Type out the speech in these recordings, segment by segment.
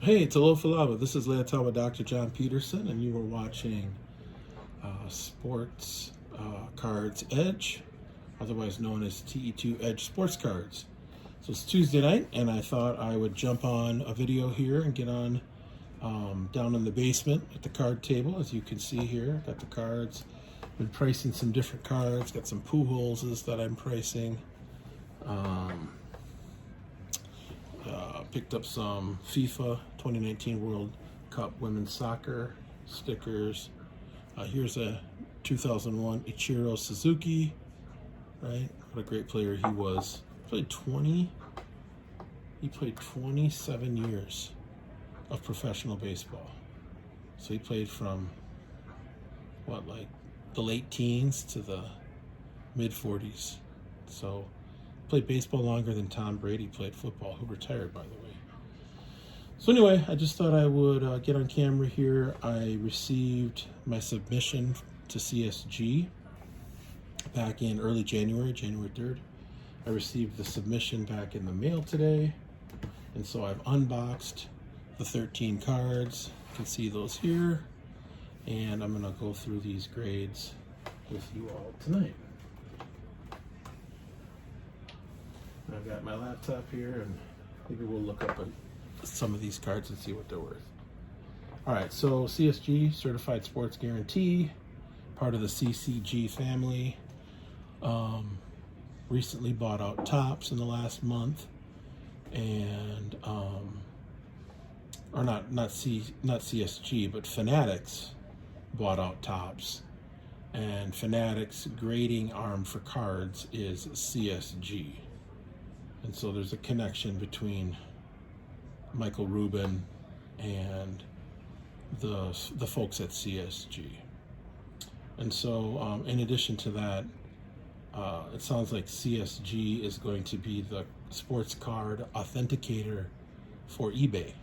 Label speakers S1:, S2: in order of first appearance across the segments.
S1: Hey, it's Aloha Falava. This is Leotama Dr. John Peterson, and you are watching Sports Cards Edge, otherwise known as TE2 Edge Sports Cards. So it's Tuesday night, and I thought I would jump on a video here and get on down in the basement at the card table. As you can see here, got the cards. Been pricing some different cards. Got some Pujols that I'm pricing. Picked up some FIFA 2019 World Cup Women's Soccer stickers. Here's a 2001 Ichiro Suzuki, right? What a great player he was. He played 27 years of professional baseball. So he played from like the late teens to the mid 40s. So played baseball longer than Tom Brady played football, who retired, by the way. So anyway, I just thought I would get on camera here. I received my submission to CSG back in early January 3rd. I received the submission back in the mail today. And so I've unboxed the 13 cards. You can see those here. And I'm going to go through these grades with you all tonight. I've got my laptop here, and maybe we'll look up some of these cards and see what they're worth. All right, so CSG, Certified Sports Guarantee, part of the CCG family. Recently bought out Topps in the last month, and or not CSG, but Fanatics bought out Topps, and Fanatics grading arm for cards is CSG. And so there's a connection between Michael Rubin and the folks at CSG. And so in addition to that, it sounds like CSG is going to be the sports card authenticator for eBay.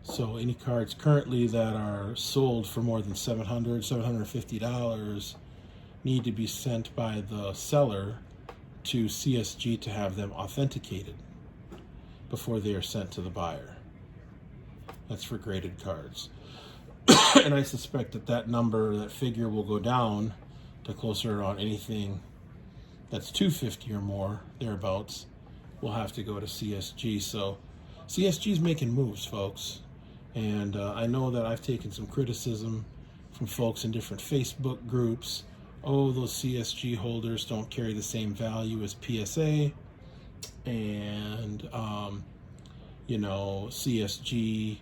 S1: So any cards currently that are sold for more than $750 need to be sent by the seller to CSG to have them authenticated before they are sent to the buyer. That's for graded cards. And I suspect that figure will go down to closer on anything that's $250 or more, thereabouts, will have to go to CSG. So CSG's making moves, folks. And I know that I've taken some criticism from folks in different Facebook groups. Oh, those CSG holders don't carry the same value as PSA, and CSG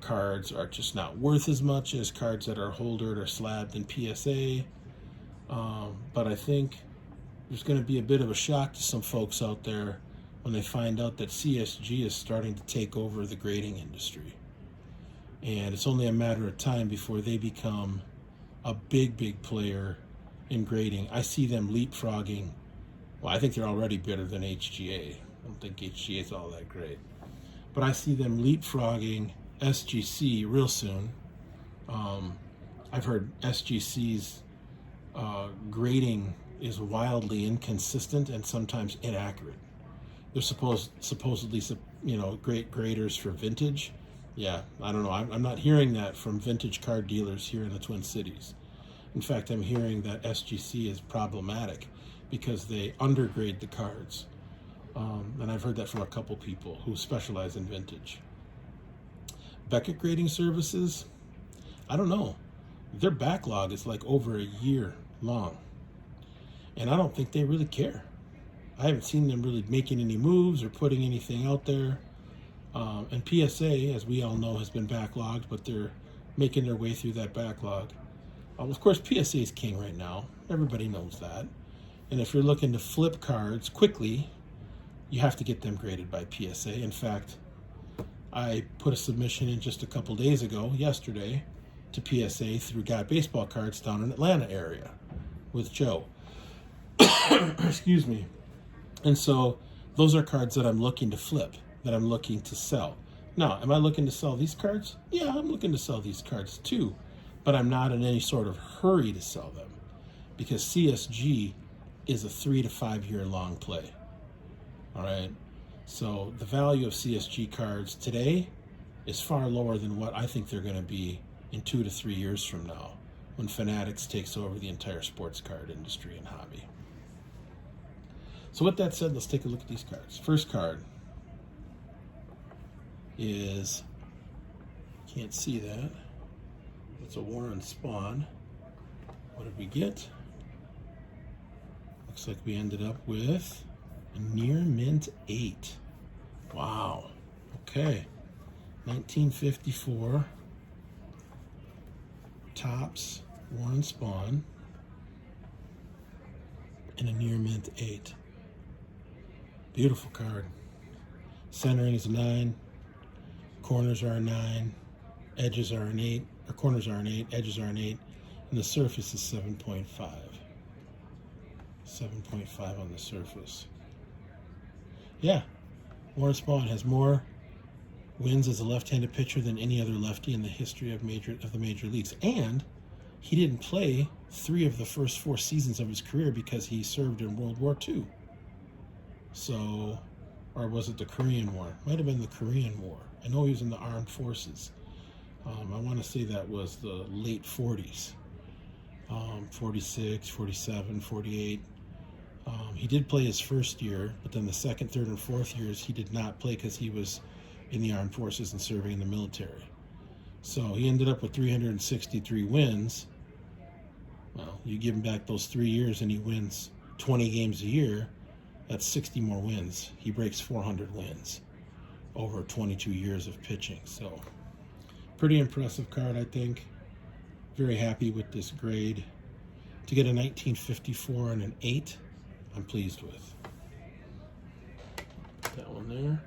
S1: cards are just not worth as much as cards that are holdered or slabbed in PSA. But I think there's going to be a bit of a shock to some folks out there when they find out that CSG is starting to take over the grading industry, and it's only a matter of time before they become a big player in grading. I see them leapfrogging. Well, I think they're already better than HGA. I don't think HGA is all that great. But I see them leapfrogging SGC real soon. I've heard SGC's grading is wildly inconsistent and sometimes inaccurate. They're supposedly great graders for vintage. Yeah, I don't know. I'm not hearing that from vintage card dealers here in the Twin Cities. In fact, I'm hearing that SGC is problematic because they undergrade the cards. And I've heard that from a couple people who specialize in vintage. Beckett Grading Services, I don't know. Their backlog is like over a year long. And I don't think they really care. I haven't seen them really making any moves or putting anything out there. And PSA, as we all know, has been backlogged, but they're making their way through that backlog. Of course, PSA is king right now. Everybody knows that. And if you're looking to flip cards quickly, you have to get them graded by PSA. In fact, I put a submission in just a couple days ago, yesterday, to PSA through Got Baseball Cards down in Atlanta area with Joe. Excuse me. And so those are cards that I'm looking to flip, that I'm looking to sell. Now, am I looking to sell these cards? Yeah, I'm looking to sell these cards too. But I'm not in any sort of hurry to sell them because CSG is a 3 to 5 year long play. All right. So the value of CSG cards today is far lower than what I think they're going to be in 2 to 3 years from now, when Fanatics takes over the entire sports card industry and hobby. So with that said, let's take a look at these cards. First card is, can't see that, it's a Warren Spawn. What did we get? Looks like we ended up with a near mint 8. Wow. Okay. 1954 Topps Warren Spawn and a near mint 8. Beautiful card. Centering is a 9. Corners are a 9. Edges are an 8. Or corners are an 8. Edges are an 8. And the surface is 7.5. 7.5 on the surface. Yeah. Warren Spawn has more wins as a left-handed pitcher than any other lefty in the history of the major leagues. And he didn't play 3 of the first 4 seasons of his career because he served in World War II. So, or was it the Korean War? Might have been the Korean War. I know he was in the armed forces. I want to say that was the late 40s. 46, 47, 48. He did play his first year, but then the second, third, and fourth years he did not play because he was in the armed forces and serving in the military. So he ended up with 363 wins. Well, you give him back those 3 years and he wins 20 games a year. That's 60 more wins. He breaks 400 wins over 22 years of pitching. So pretty impressive card, I think. Very happy with this grade. To get a 1954 and an 8, I'm pleased with. Put that one there.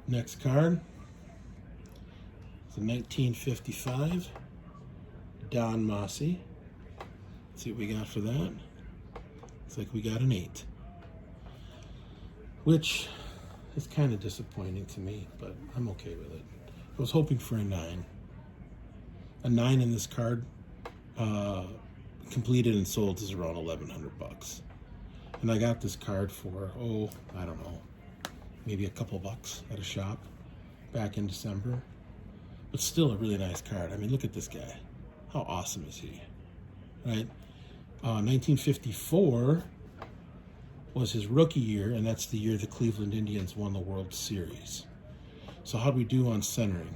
S1: Next card is a 1955 Don Mossy. Let's see what we got for that. Looks like we got an 8, which is kind of disappointing to me, but I'm okay with it. I was hoping for a 9. A 9 in this card, completed and sold, is around $1,100. And I got this card for, I don't know, maybe a couple bucks at a shop back in December. But still a really nice card. I mean, look at this guy. How awesome is he? Right? 1954 was his rookie year, and that's the year the Cleveland Indians won the World Series. So how'd we do on centering?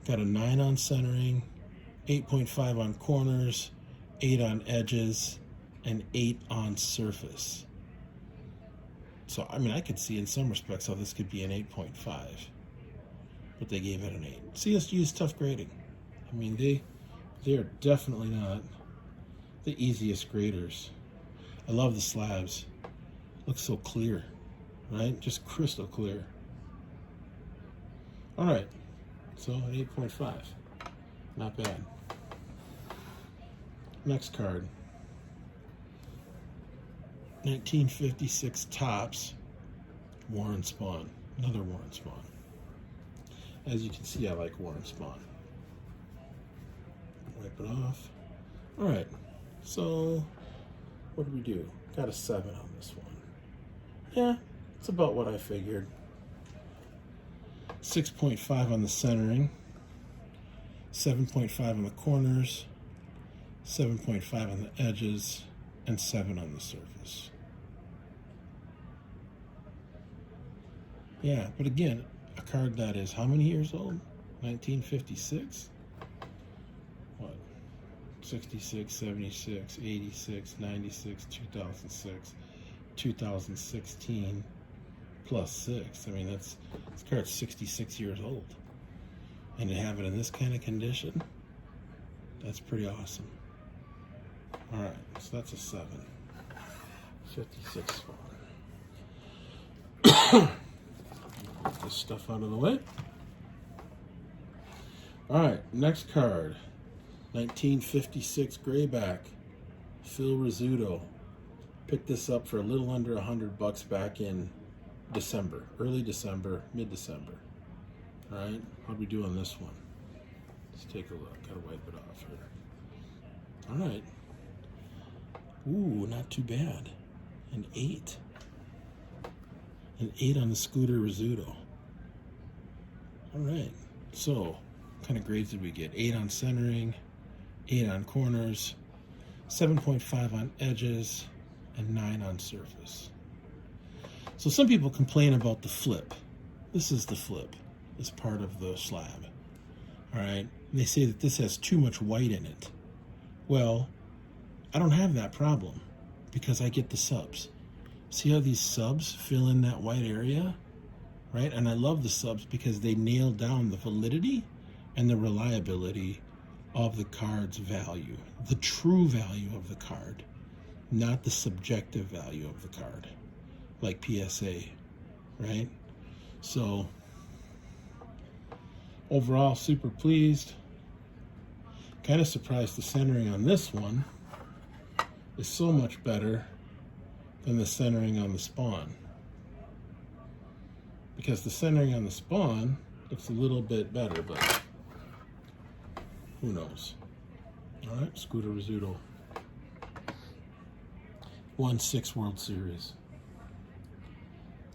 S1: Got a 9 on centering, 8.5 on corners, 8 on edges, and 8 on surface. So, I mean, I could see in some respects how this could be an 8.5, but they gave it an 8. CSG is tough grading. I mean, they are definitely not the easiest graders. I love the slabs. Looks so clear, right? Just crystal clear. All right, so an 8.5. Not bad. Next card. 1956 Topps Warren Spawn. Another Warren Spawn. As you can see, I like Warren Spawn. Wipe it off. All right, so what did we do? Got a 7 on this one. Yeah, it's about what I figured. 6.5 on the centering, 7.5 on the corners, 7.5 on the edges, and 7 on the surface. Yeah, but again, a card that is how many years old? 1956? What? 66, 76, 86, 96, 2006, 2016, plus 6. I mean, this card's 66 years old. And to have it in this kind of condition, that's pretty awesome. All right, so that's a 7. 56 Spawn. Get this stuff out of the way. All right, next card. 1956 Grayback. Phil Rizzuto. Picked this up for a little under $100 back in December. Early December, mid-December. All right, how'd we do on this one? Let's take a look. Gotta wipe it off here. All right. Ooh, not too bad. An 8. An 8 on the Scooter Rizzuto. All right, so what kind of grades did we get? 8 on centering, 8 on corners, 7.5 on edges, and 9 on surface. So some people complain about the flip. This is the flip. This part of the slab. All right, and they say that this has too much white in it. Well, I don't have that problem because I get the subs. See how these subs fill in that white area? Right? And I love the subs because they nail down the validity and the reliability of the card's value, the true value of the card, not the subjective value of the card, like PSA, right? So overall, super pleased. Kind of surprised the centering on this one is so much better than the centering on the Spawn. Because the centering on the Spawn looks a little bit better, but who knows? All right, Scooter Rizzuto. Won 6 World Series.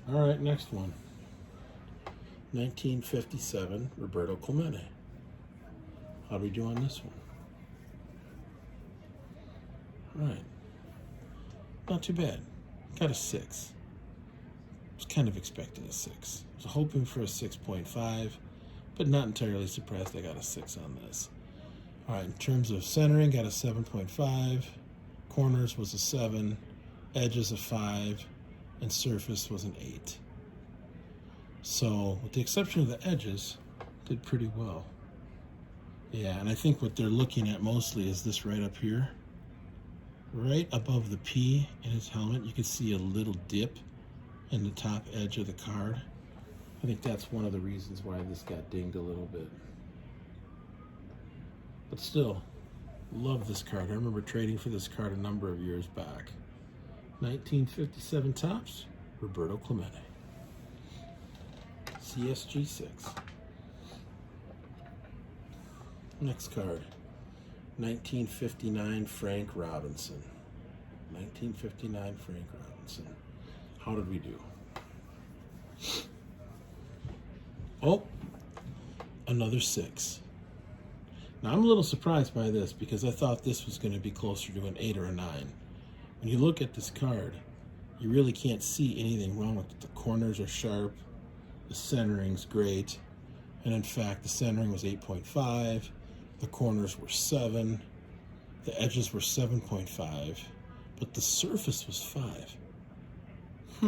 S1: All right, next one. 1957, Roberto Clemente. How do we do on this one? All right. Not too bad. Got a 6. Was kind of expecting a 6. Was hoping for a 6.5, but not entirely surprised I got a 6 on this. All right, in terms of centering, got a 7.5. Corners was a 7. Edges a 5. And surface was an 8. So, with the exception of the edges, did pretty well. Yeah, and I think what they're looking at mostly is this right up here. Right above the P in his helmet, you can see a little dip in the top edge of the card. I think that's one of the reasons why this got dinged a little bit. But still, love this card. I remember trading for this card a number of years back. 1957 Topps, Roberto Clemente. CSG 6. Next card, 1959 Frank Robinson. 1959 Frank Robinson. How did we do? Oh, another 6. Now I'm a little surprised by this because I thought this was going to be closer to an 8 or a 9. When you look at this card, you really can't see anything wrong with it. The corners are sharp, the centering's great, and in fact the centering was 8.5, the corners were 7, the edges were 7.5, but the surface was 5. I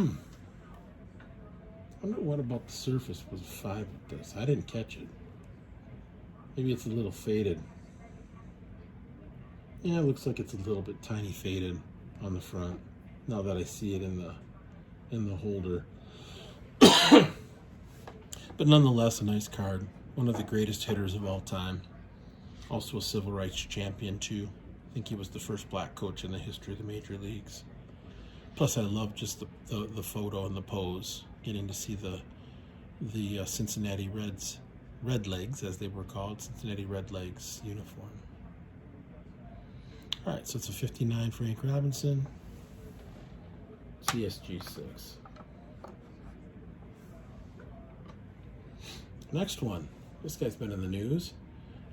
S1: wonder what about the surface was 5 with this. I didn't catch it. Maybe it's a little faded. Yeah, it looks like it's a little bit tiny faded on the front, now that I see it in the holder. But nonetheless, a nice card. One of the greatest hitters of all time. Also a civil rights champion too. I think he was the first black coach in the history of the major leagues. Plus I love just the photo and the pose. Getting to see the Cincinnati Reds, Red Legs as they were called, Cincinnati Red Legs uniform. All right, so it's a 59 Frank Robinson, CSG 6. Next one. This guy's been in the news.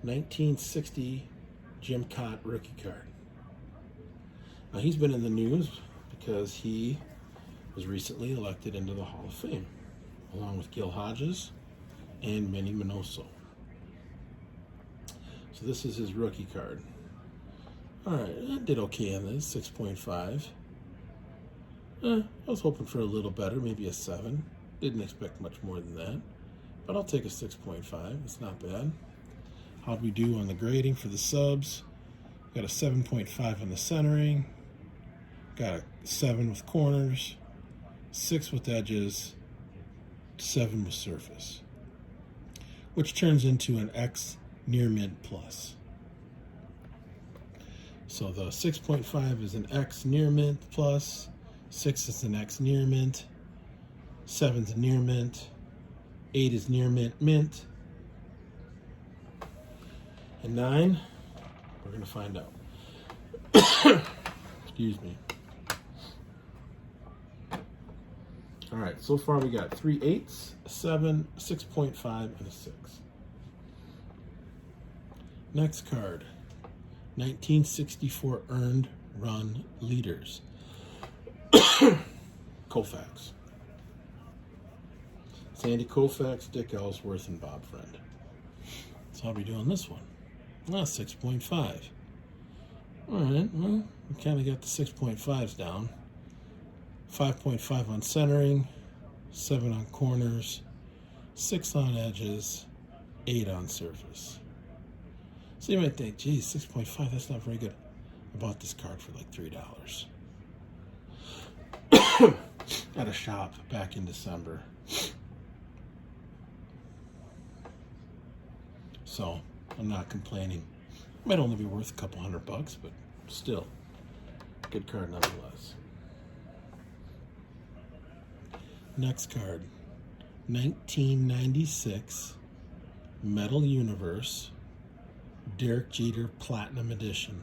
S1: 1960 Jim Cott rookie card. Now he's been in the news because he was recently elected into the Hall of Fame, along with Gil Hodges and Manny Minoso. So this is his rookie card. All right, I did okay on this, 6.5. I was hoping for a little better, maybe a 7. Didn't expect much more than that, but I'll take a 6.5. It's not bad. How'd we do on the grading for the subs? Got a 7.5 on the centering. Got a 7 with corners, 6 with edges, 7 with surface, which turns into an X near mint plus. So the 6.5 is an X near mint plus, 6 is an X near mint, 7 is near mint, 8 is near mint mint, and 9, we're going to find out. Excuse me. All right, so far we got 3 8s, a 7, 6.5, and a 6. Next card, 1964 Earned Run Leaders. Koufax. Sandy Koufax, Dick Ellsworth, and Bob Friend. So how are we doing this one? 6.5. All right, well, we kind of got the 6.5s down. 5.5 on centering, 7 on corners, 6 on edges, 8 on surface. So you might think, geez, 6.5, that's not very good. I bought this card for like $3 at a shop back in December. So I'm not complaining. Might only be worth a couple $100, but still, good card nonetheless. Next card, 1996 Metal Universe Derek Jeter Platinum Edition.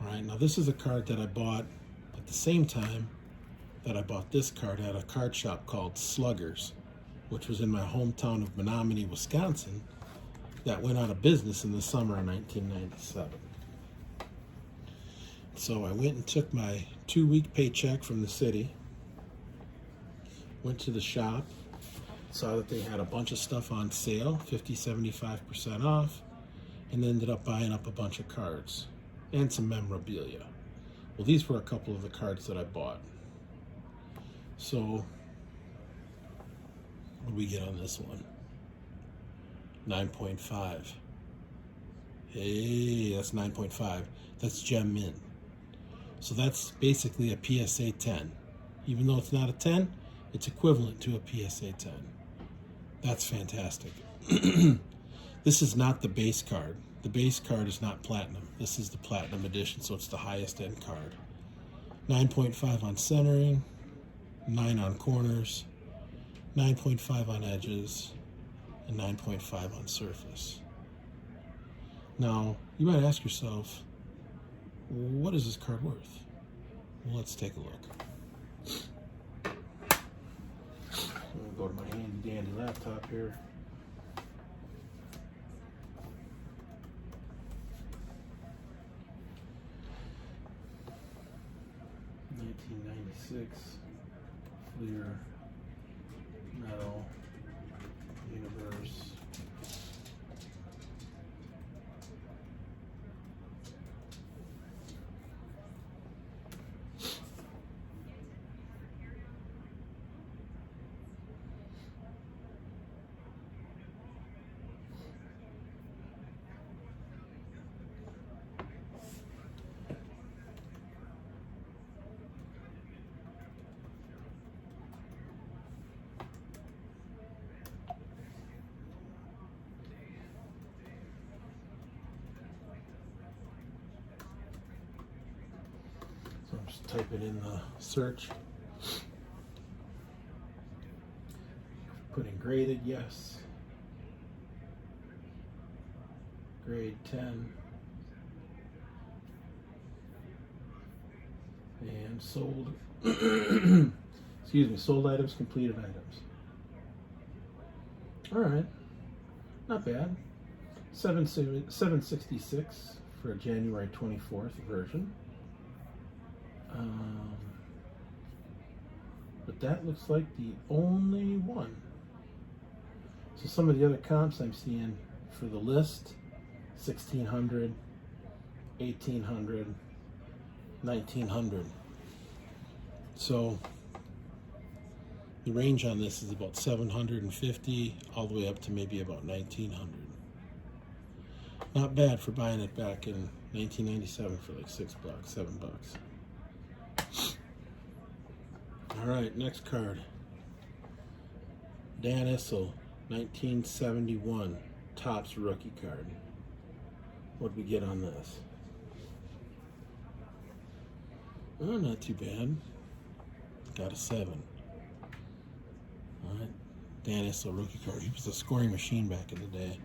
S1: All right, now this is a card that I bought at the same time that I bought this card at a card shop called Sluggers, which was in my hometown of Menominee, Wisconsin, that went out of business in the summer of 1997. So I went and took my 2-week paycheck from the city, went to the shop, saw that they had a bunch of stuff on sale, 50, 75% off, and ended up buying up a bunch of cards and some memorabilia. Well, these were a couple of the cards that I bought. So, what do we get on this one? 9.5. Hey, that's 9.5. That's Gem Mint. So that's basically a PSA 10. Even though it's not a 10, it's equivalent to a PSA 10. That's fantastic. This is not the base card. The base card is not platinum. This is the platinum edition, so it's the highest end card. 9.5 on centering, 9 on corners, 9.5 on edges, and 9.5 on surface. Now, you might ask yourself, what is this card worth? Well, let's take a look. I'm going to go to my handy dandy laptop here. $1996 Fleer Metal Universe. So I'm just typing in the search. Put in graded, yes. Grade 10. And sold. Excuse me, sold items, completed items. All right, not bad. 766 for a January 24th version. But that looks like the only one. So some of the other comps I'm seeing for the list, 1600, 1800, 1900. So the range on this is about 750 all the way up to maybe about 1900. Not bad for buying it back in 1997 for like $6, $7. All right, next card. Dan Issel, 1971 Topps rookie card. What'd we get on this? Oh, not too bad. Got a 7. All right, Dan Issel rookie card. He was a scoring machine back in the day.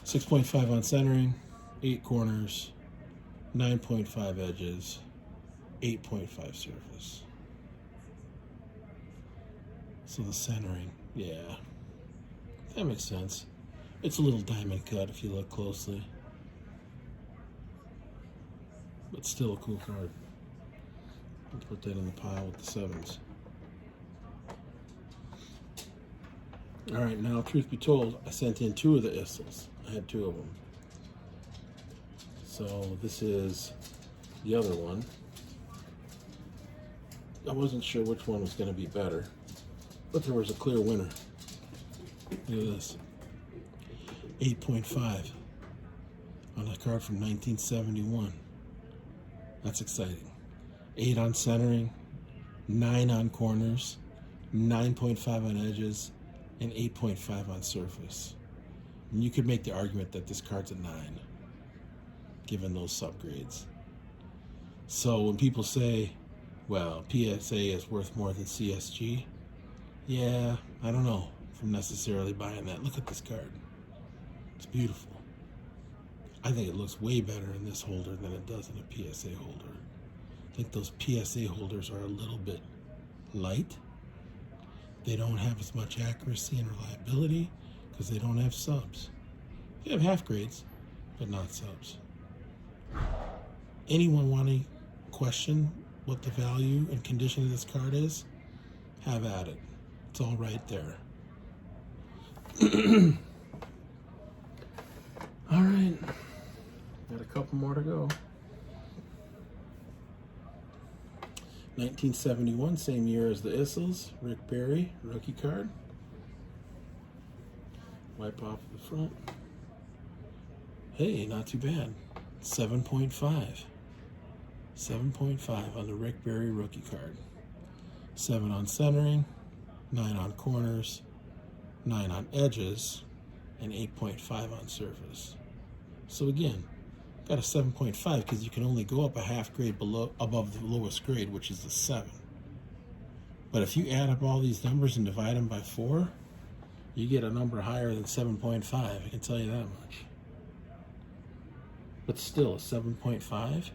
S1: 6.5 on centering, 8 corners, 9.5 edges, 8.5 surface. So the centering, yeah, that makes sense. It's a little diamond cut if you look closely, but still a cool card. Let's put that in the pile with the 7s. All right, now truth be told, I sent in 2 of the Issels. I had 2 of them. So this is the other one. I wasn't sure which one was going to be better, but there was a clear winner. Look at this. 8.5 on a card from 1971. That's exciting. 8 on centering, 9 on corners, 9.5 on edges, and 8.5 on surface. And you could make the argument that this card's a 9, given those subgrades. So when people say, well, PSA is worth more than CSG, yeah, I don't know if I'm necessarily buying that. Look at this card. It's beautiful. I think it looks way better in this holder than it does in a PSA holder. I think those PSA holders are a little bit light. They don't have as much accuracy and reliability because they don't have subs. They have half grades, but not subs. Anyone want to question what the value and condition of this card is? Have at it. It's all right there. All right, got a couple more to go. 1971, same year as the Issels, Rick Barry, rookie card. Wipe off the front. Hey, not too bad. 7.5. 7.5 on the Rick Barry rookie card. 7 on centering, 9 on corners, 9 on edges, and 8.5 on surface. So again, got a 7.5 because you can only go up a half grade above the lowest grade, which is the 7. But if you add up all these numbers and divide them by 4, you get a number higher than 7.5. I can tell you that much. But still, a 7.5,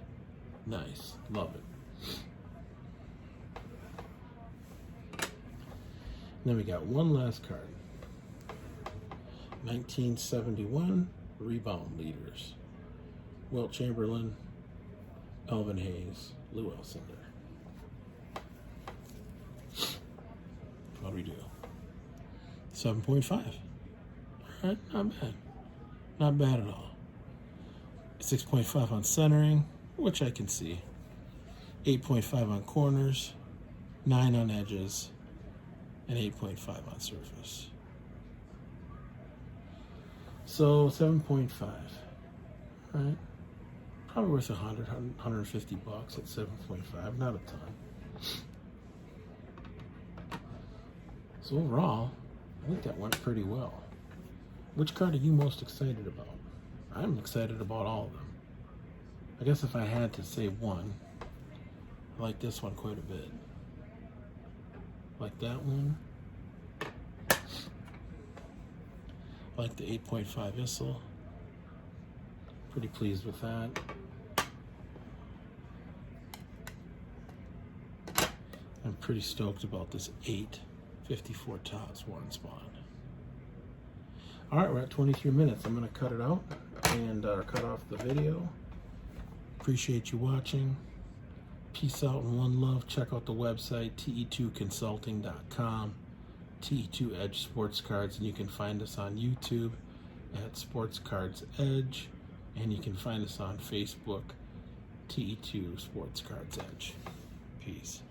S1: nice, love it. Then we got one last card. 1971 rebound leaders. Wilt Chamberlain, Elvin Hayes, Lou Alcindor. What do we do? 7.5. All right, not bad. Not bad at all. 6.5 on centering, which I can see. 8.5 on corners, 9 on edges, and 8.5 on surface. So 7.5, right? Probably worth 150 bucks at 7.5, not a ton. So overall, I think that went pretty well. Which card are you most excited about? I'm excited about all of them. I guess if I had to say one, I like this one quite a bit. Like that one. I like the 8.5 Issel. Pretty pleased with that. I'm pretty stoked about this 854 Topps Warren Spahn. All right, we're at 23 minutes. I'm going to cut it out and cut off the video. Appreciate you watching. Peace out and one love. Check out the website, TE2Consulting.com, TE2 Edge Sports Cards, and you can find us on YouTube at Sports Cards Edge, and you can find us on Facebook, TE2 Sports Cards Edge. Peace.